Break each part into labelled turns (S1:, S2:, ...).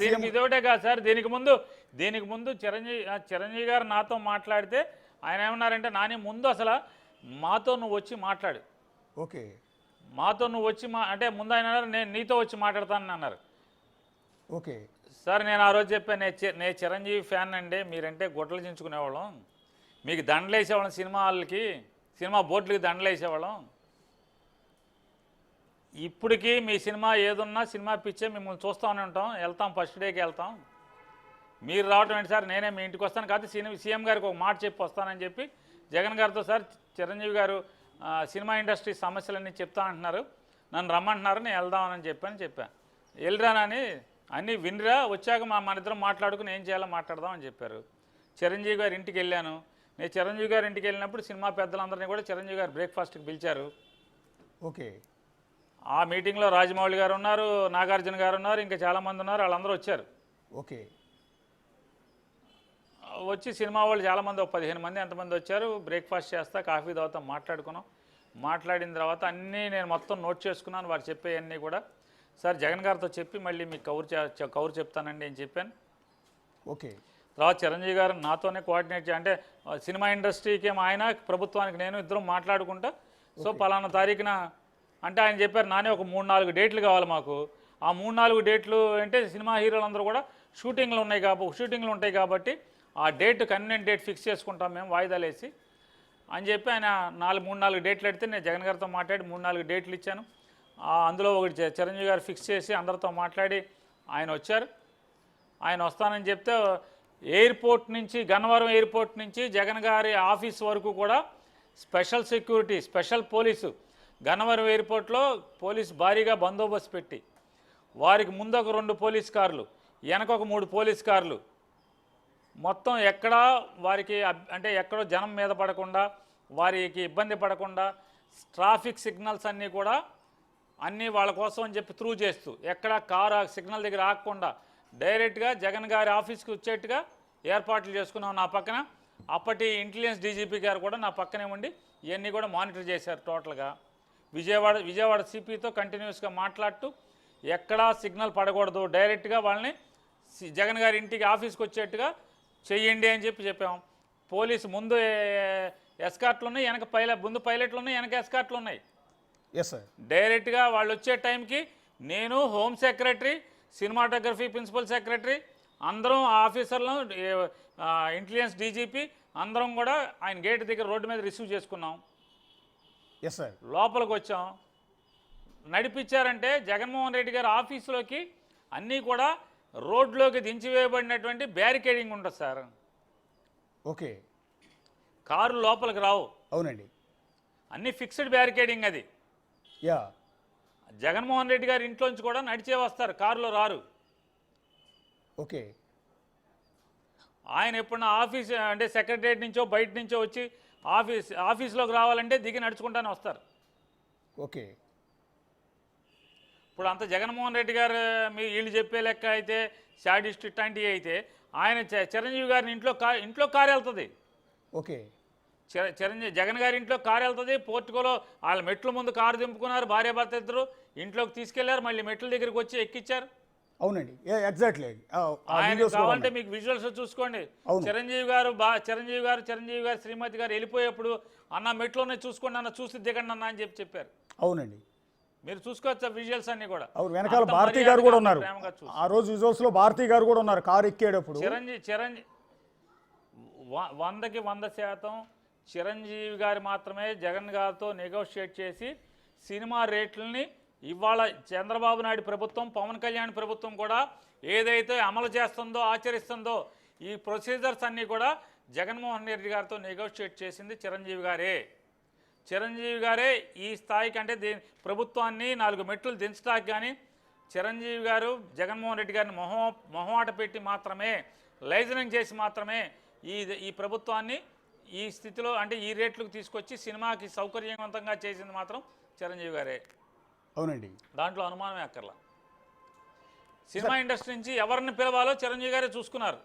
S1: దీనికి ఇదొకటే కాదు సార్, దీనికి ముందు చిరంజీవి గారు నాతో మాట్లాడితే ఆయన ఏమన్నారంటే, నాని ముందు అసలు మాతో నువ్వు వచ్చి మాట్లాడు,
S2: ఓకే,
S1: మాతో నువ్వు వచ్చి అంటే ముందు ఆయన అన్నారు నేను నీతో వచ్చి మాట్లాడతానని అన్నారు.
S2: ఓకే
S1: సార్ నేను ఆ రోజు చెప్పాను, నేను చిరంజీవి ఫ్యాన్ అండి, మీరంటే గుడ్డలు చించుకునేవాళ్ళం, మీకు దండలు వేసేవాళ్ళం, సినిమా హాల్కి సినిమా బోర్డులకి దండలు వేసేవాళ్ళం, ఇప్పటికీ మీ సినిమా ఏదున్నా సినిమా పిచ్చే మిమ్మల్ని చూస్తూనే ఉంటాం, వెళ్తాం ఫస్ట్ డేకి వెళ్తాం, మీరు రావటం ఏంటి సార్, నేనే మీ ఇంటికి వస్తాను కాదు సీఎం గారికి ఒక మాట చెప్పి వస్తానని చెప్పి జగన్ గారితో, సార్ చిరంజీవి గారు సినిమా ఇండస్ట్రీ సమస్యలన్నీ చెప్తా అంటున్నారు, నన్ను రమ్మంటున్నారు, నేను వెళ్దామని చెప్పాను. వెళ్ళరానని అన్నీ వినిరా, వచ్చాక మన ఇద్దరం మాట్లాడుకుని ఏం చేయాలో మాట్లాడదామని చెప్పారు. చిరంజీవి గారి ఇంటికి వెళ్ళాను. నేను చిరంజీవి గారి ఇంటికి వెళ్ళినప్పుడు సినిమా పెద్దలందరినీ కూడా చిరంజీవి గారు బ్రేక్ఫాస్ట్కి పిలిచారు.
S2: ఓకే,
S1: ఆ మీటింగ్లో రాజమౌళి గారు ఉన్నారు, నాగార్జున గారు ఉన్నారు, ఇంకా చాలామంది ఉన్నారు, వాళ్ళందరూ వచ్చారు.
S2: ఓకే,
S1: వచ్చి సినిమా వాళ్ళు చాలామంది, 15 మంది ఎంతమంది వచ్చారు. బ్రేక్ఫాస్ట్ చేస్తా, కాఫీ తాగుతా మాట్లాడుకున్నాం. మాట్లాడిన తర్వాత అన్నీ నేను మొత్తం నోట్ చేసుకున్నాను, వారు చెప్పేవన్నీ కూడా. సార్ జగన్ గారితో చెప్పి మళ్ళీ మీకు కౌరు చెప్తానండి అని చెప్పాను.
S2: ఓకే,
S1: తర్వాత చిరంజీవి గారు నాతోనే కోఆర్డినేట్ అంటే సినిమా ఇండస్ట్రీకి ఆయన, ప్రభుత్వానికి నేను ఇద్దరం మాట్లాడుకుంటా, సో పలానా తారీఖున అంటే ఆయన చెప్పారు, నానే ఒక 3-4 డేట్లు కావాలి మాకు. ఆ 3-4 డేట్లు అంటే సినిమా హీరోలందరూ కూడా షూటింగ్లు ఉంటాయి కాబట్టి ఆ డేట్ కన్వీనియంట్ డేట్ ఫిక్స్ చేసుకుంటాం మేము వాయిదాలు వేసి అని చెప్పి ఆయన 3-4 డేట్లు పెడితే నేను జగన్ గారితో మాట్లాడి 3-4 డేట్లు ఇచ్చాను. అందులో ఒకటి చిరంజీవి గారు ఫిక్స్ చేసి అందరితో మాట్లాడి ఆయన వచ్చారు. ఆయన వస్తానని చెప్తే ఎయిర్పోర్ట్ నుంచి, గన్నవరం ఎయిర్పోర్ట్ నుంచి జగన్ గారి ఆఫీస్ వరకు కూడా special security, special police, Gannavaram ఎయిర్పోర్ట్లో పోలీసు భారీగా బందోబస్తు పెట్టి, వారికి ముందు ఒక 2 పోలీస్ కార్లు, వెనక ఒక 3 పోలీస్ కార్లు, మొత్తం ఎక్కడా వారికి అంటే ఎక్కడో జనం మీద పడకుండా, వారికి ఇబ్బంది పడకుండా, ట్రాఫిక్ సిగ్నల్స్ అన్నీ కూడా అన్నీ వాళ్ళ కోసం అని చెప్పి త్రూ చేస్తూ, ఎక్కడ కారు సిగ్నల్ దగ్గర ఆగకుండా డైరెక్ట్గా జగన్ గారి ఆఫీస్కి వచ్చేట్టుగా ఏర్పాట్లు చేసుకున్నాం. నా పక్కన అప్పటి ఇంటెలిజెన్స్ డీజీపీ గారు కూడా నా పక్కనే ఉండి ఇవన్నీ కూడా మానిటర్ చేశారు. టోటల్గా విజయవాడ సిపితో కంటిన్యూస్గా మాట్లాడుతూ ఎక్కడా సిగ్నల్ పడకూడదు, డైరెక్ట్గా వాళ్ళని జగన్ గారి ఇంటికి ఆఫీస్కి వచ్చేట్టుగా చెయ్యండి అని చెప్పాం. పోలీసు ముందు ఎస్కార్ట్లు ఉన్నాయి, ముందు పైలట్లు ఉన్నాయి, వెనక ఎస్కార్ట్లు ఉన్నాయి.
S2: Yes sir.
S1: డైరెక్ట్గా వాళ్ళు వచ్చే టైంకి నేను, home secretary, cinematography principal secretary, అందరం ఆఫీసర్లు, ఇంటెలిజెన్స్ డీజీపీ అందరం కూడా ఆయన గేట్ దగ్గర రోడ్డు మీద రిసీవ్ చేసుకున్నాం.
S2: Yes sir.
S1: లోపలికి వచ్చాం. నడిపించారంటే జగన్మోహన్ రెడ్డి గారి ఆఫీసులోకి అన్నీ కూడా రోడ్లోకి దించివేయబడినటువంటి బ్యారికేడింగ్ ఉంటుంది సార్.
S2: ఓకే,
S1: కారు లోపలికి రావు.
S2: అవునండి,
S1: అన్నీ ఫిక్స్డ్ బ్యారికేడింగ్. అది
S2: యా.
S1: జగన్మోహన్ రెడ్డి గారి ఇంట్లోంచి కూడా నడిచే వస్తారు, కారులో రారు.
S2: ఓకే,
S1: ఆయన ఎప్పుడన్నా ఆఫీస్ అంటే సెక్రటరియట్ నుంచో బయట నుంచో వచ్చి ఆఫీస్లోకి రావాలంటే దిగి నడుచుకుంటానే వస్తారు.
S2: ఓకే,
S1: ఇప్పుడు అంత జగన్మోహన్ రెడ్డి గారు వీళ్ళు చెప్పే లెక్క అయితే, శాడిస్ట్ ఇట్లాంటివి అయితే, ఆయన చిరంజీవి గారిని ఇంట్లో కారు వెళ్తుంది.
S2: ఓకే,
S1: జగన్ గారి ఇంట్లో కారు వెళ్తుంది. పోర్టుకోలో వాళ్ళ మెట్ల ముందు కారు దింపుకున్నారు, భార్యాభర్త ఇద్దరు ఇంట్లోకి తీసుకెళ్లారు, మళ్ళీ మెట్ల దగ్గరికి వచ్చి ఎక్కిచ్చారు.
S2: అవునండి, ఎగ్జాక్ట్లీ.
S1: ఆయన కావాలంటే మీకు విజువల్స్ చూసుకోండి. చిరంజీవి గారు శ్రీమతి గారు వెళ్ళిపోయేప్పుడు, అన్న మెట్లు ఉన్నాయి చూసుకోండి అన్న, చూసి దిగండి అన్న అని చెప్పారు.
S2: అవునండి,
S1: మీరు చూసుకోవచ్చు విజువల్స్ అన్ని కూడా.
S2: వెనకాల భారతీ గారు కూడా ఉన్నారు. ఆ రోజు విజువల్స్ లో భారతీ గారు కూడా ఉన్నారు కారు ఎక్కేటప్పుడు.
S1: చిరంజీవి 100కి 100% చిరంజీవి గారు మాత్రమే జగన్ గారితో నెగోషియేట్ చేసి సినిమా రేట్లని ఇవాళ చంద్రబాబు నాయుడు ప్రభుత్వం, పవన్ కళ్యాణ్ ప్రభుత్వం కూడా ఏదైతే అమలు చేస్తుందో, ఆచరిస్తుందో, ఈ ప్రొసీజర్స్ అన్నీ కూడా జగన్మోహన్ రెడ్డి గారితో నెగోషియేట్ చేసింది చిరంజీవి గారే ఈ స్థాయికి, అంటే ప్రభుత్వాన్ని 4 మెట్లు దించడానికి కానీ చిరంజీవి గారు జగన్మోహన్ రెడ్డి గారిని మొహమాట పెట్టి మాత్రమే, లైజనింగ్ చేసి మాత్రమే ఈ ప్రభుత్వాన్ని ఈ స్థితిలో, అంటే ఈ రేట్లకు తీసుకొచ్చి సినిమాకి సౌకర్యవంతంగా చేసింది మాత్రం చిరంజీవి గారే.
S2: అవునండి,
S1: దాంట్లో అనుమానమే అక్కర్లా. సినిమా ఇండస్ట్రీ నుంచి ఎవరిని పిలవాలో చిరంజీవి గారే చూసుకున్నారు,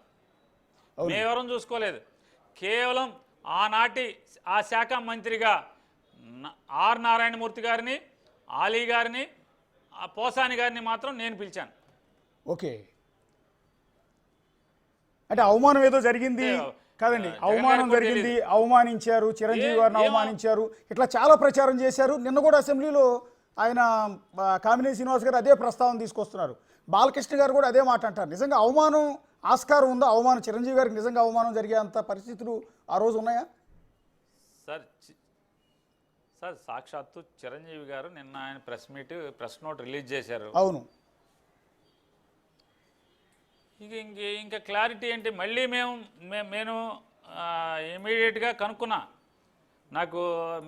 S1: మేమెవరం చూసుకోలేదు. కేవలం ఆనాటి ఆ శాఖ మంత్రిగా ఆర్ నారాయణమూర్తి గారిని, ఆలీ గారిని, పోసాని గారిని మాత్రం నేను పిలిచాను.
S2: ఓకే, అంటే అవమానం ఏదో జరిగింది కాదండి, అవమానం జరిగింది, అవమానించారు, చిరంజీవి గారిని అవమానించారు, ఇట్లా చాలా ప్రచారం చేశారు. నిన్న కూడా అసెంబ్లీలో ఆయన కామినేని శ్రీనివాస్ గారు అదే ప్రస్తావన తీసుకొస్తున్నారు. బాలకృష్ణ గారు కూడా అదే మాట అంటారు. నిజంగా అవమానం ఆస్కారం ఉందా? అవమానం చిరంజీవి గారికి నిజంగా అవమానం జరిగేంత పరిస్థితులు ఆ రోజు ఉన్నాయా?
S1: సార్ సాక్షాత్తు చిరంజీవి గారు నిన్న ఆయన ప్రెస్ నోట్ రిలీజ్ చేశారు.
S2: అవును.
S1: ఇంకా క్లారిటీ ఏంటి? మళ్ళీ నేను ఇమీడియట్గా కనుక్కున్నా.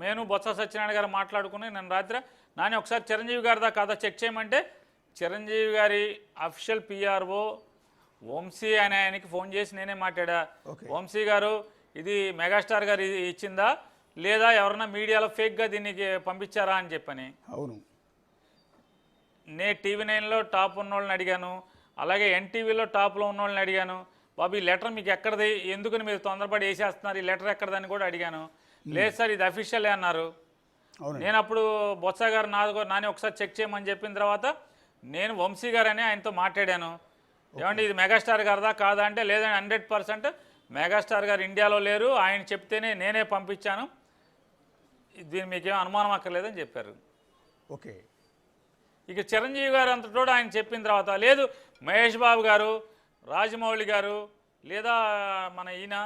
S1: నేను బొత్స సత్యనారాయణ గారు మాట్లాడుకుని నేను రాత్రి నాని ఒకసారి చిరంజీవి గారి దాకా కాదా చెక్ చేయమంటే చిరంజీవి గారి అఫీషియల్ పిఆర్ఓ వంశీ అనే ఆయనకి ఫోన్ చేసి నేనే మాట్లాడా. వంశీ గారు ఇది మెగాస్టార్ గారు ఇచ్చిందా లేదా ఎవరన్నా మీడియాలో ఫేక్గా దీనికి పంపించారా అని చెప్పని.
S2: అవును.
S1: టీవీ9లో టాప్ ఉన్న వాళ్ళని అడిగాను, అలాగే ఎన్టీవీలో టాప్లో ఉన్న వాళ్ళని అడిగాను. బాబు ఈ లెటర్ మీకు ఎక్కడది, ఎందుకని మీరు తొందరపడి వేసేస్తున్నారు, ఈ లెటర్ ఎక్కడదని కూడా అడిగాను. లేదు సార్ ఇది అఫీషియలే అన్నారు. నేను అప్పుడు బొత్స గారు నాని ఒకసారి చెక్ చేయమని చెప్పిన తర్వాత నేను వంశీ గారు అని ఆయనతో మాట్లాడాను. ఏమంటే ఇది మెగాస్టార్ గారిదా కాదా అంటే లేదండి 100% మెగాస్టార్ గారు ఇండియాలో లేరు, ఆయన చెప్తేనే నేనే పంపించాను, దీన్ని మీకేం అనుమానం అక్కర్లేదని చెప్పారు.
S2: ఓకే.
S1: ఇక చిరంజీవి గారు అంతటోడు ఆయన చెప్పిన తర్వాత లేదు మహేష్ బాబు గారు, రాజమౌళి గారు, లేదా మన ఈయన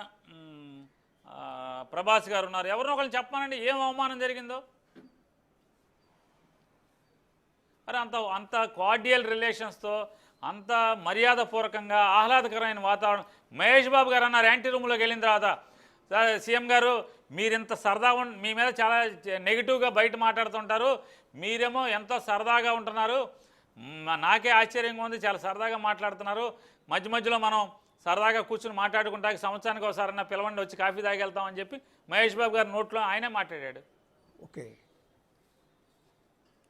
S1: ప్రభాస్ గారు ఉన్నారు, ఎవరినో ఒకళ్ళు చెప్పానండి ఏం అవమానం జరిగిందో. అరే అంత కార్డియల్ రిలేషన్స్తో అంత మర్యాదపూర్వకంగా ఆహ్లాదకరమైన వాతావరణం. మహేష్ బాబు గారు అన్నారు యాంటీ రూమ్లోకి వెళ్ళిన తర్వాత, సీఎం గారు మీరింత సరదా మీ మీద చాలా నెగిటివ్గా బయట మాట్లాడుతుంటారు, మీరేమో ఎంతో సరదాగా ఉంటున్నారు, నాకే ఆశ్చర్యంగా ఉంది, చాలా సరదాగా మాట్లాడుతున్నారు, మధ్య మధ్యలో మనం సరదాగా కూర్చుని మాట్లాడుకుంటా సంవత్సరానికి ఒకసారన్నా పిలవండి వచ్చి కాఫీ తాగి వెళ్తామని చెప్పి మహేష్ బాబు గారి నోట్లో ఆయనే మాట్లాడాడు.
S2: ఓకే.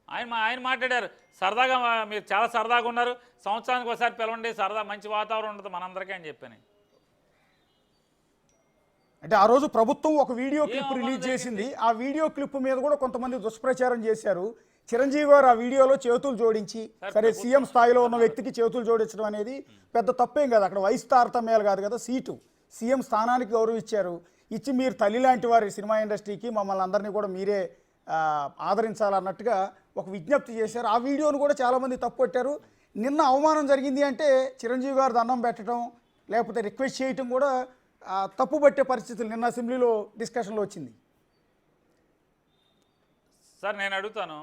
S1: ఆయన మాట్లాడారు సరదాగా మీరు చాలా సరదాగా ఉన్నారు, సంవత్సరానికి ఒకసారి పిలవండి, సరదా మంచి వాతావరణం ఉంటుంది మనందరికీ అని చెప్పాను.
S2: అంటే ఆ రోజు ప్రభుత్వం ఒక వీడియో క్లిప్ రిలీజ్ చేసింది. ఆ వీడియో క్లిప్ మీద కూడా కొంతమంది దుష్ప్రచారం చేశారు. చిరంజీవి గారు ఆ వీడియోలో చేతులు జోడించి, సరే సీఎం స్థాయిలో ఉన్న వ్యక్తికి చేతులు జోడించడం అనేది పెద్ద తప్పేం కాదు, అక్కడ వయసు తారతమ్యాలు కాదు కదా, సీటు సీఎం స్థానానికి గౌరవించారు, ఇచ్చి మీరు తల్లి లాంటి వారి సినిమా ఇండస్ట్రీకి మమ్మల్ని అందరినీ కూడా మీరే ఆదరించాలన్నట్టుగా ఒక విజ్ఞప్తి చేశారు. ఆ వీడియోను కూడా చాలామంది తప్పుపట్టారు. నిన్న అవమానం జరిగింది అంటే చిరంజీవి గారు దండం పెట్టడం లేకపోతే రిక్వెస్ట్ చేయటం కూడా తప్పుపట్టే పరిస్థితులు నిన్న అసెంబ్లీలో డిస్కషన్లో వచ్చింది.
S1: సార్ నేను అడుగుతాను,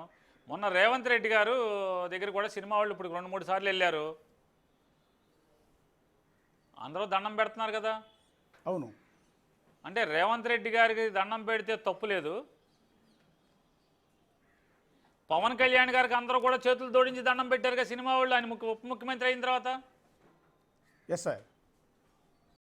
S1: మొన్న రేవంత్ రెడ్డి గారు దగ్గర కూడా సినిమా వాళ్ళు ఇప్పుడు 2-3 సార్లు వెళ్ళారు, అందరూ దండం పెడుతున్నారు కదా.
S2: అవును.
S1: అంటే రేవంత్ రెడ్డి గారికి దండం పెడితే తప్పు లేదు, పవన్ కళ్యాణ్ గారికి అందరూ కూడా చేతులు జోడించి దండం పెట్టారుగా సినిమా వాళ్ళు ఆయన ఉప ముఖ్యమంత్రి అయిన తర్వాత.
S2: Yes sir.